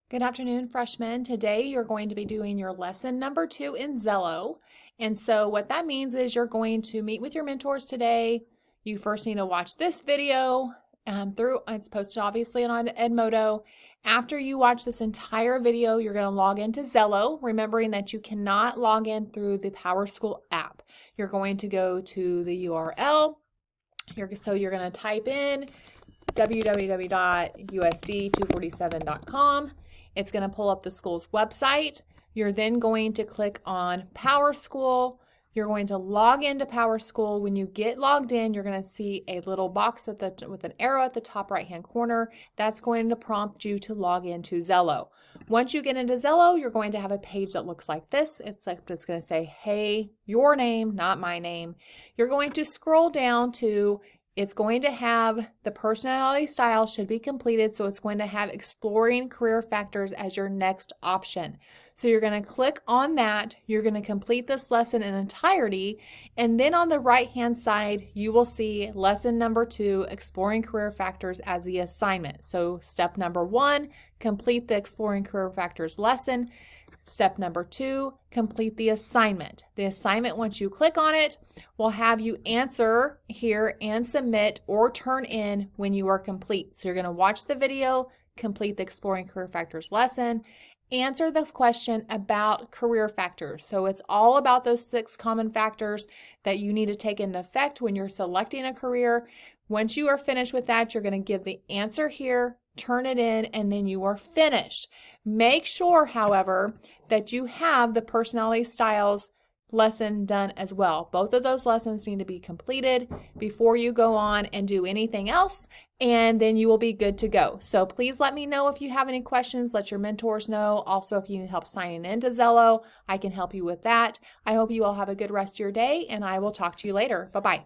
Good afternoon, freshmen. Today you're going to be doing your lesson number 2 in Zello. And so what that means is you're going to meet with your mentors today. You first need to watch this video it's posted obviously on Edmodo. After you watch this entire video, you're going to log into Zello, remembering that you cannot log in through the PowerSchool app. You're going to go to the URL. So you're going to type in www.usd247.com. It's going to pull up the school's website. You're then going to click on PowerSchool. You're going to log into PowerSchool. When you get logged in, you're going to see a little box with an arrow at the top right-hand corner. That's going to prompt you to log into Zello. Once you get into Zello, you're going to have a page that looks like this. It's going to say, hey, your name, not my name. You're going to scroll down to It's going to have the personality style should be completed, so it's going to have exploring career factors as your next option. So you're going to click on that. You're going to complete this lesson in entirety, and then on the right-hand side, you will see lesson number 2, exploring career factors, as the assignment. So step number 1, complete the exploring career factors lesson. Step number 2, complete the assignment. The assignment, once you click on it, will have you answer here and submit or turn in when you are complete. So you're going to watch the video, complete the Exploring Career Factors lesson, answer the question about career factors. So it's all about those 6 common factors that you need to take into effect when you're selecting a career. Once you are finished with that, you're going to give the answer here, turn it in, and then you are finished. Make sure, however, that you have the personality styles lesson done as well. Both of those lessons need to be completed before you go on and do anything else, and then you will be good to go. So please let me know if you have any questions. Let your mentors know. Also, if you need help signing into Zello, I can help you with that. I hope you all have a good rest of your day, and I will talk to you later. Bye-bye.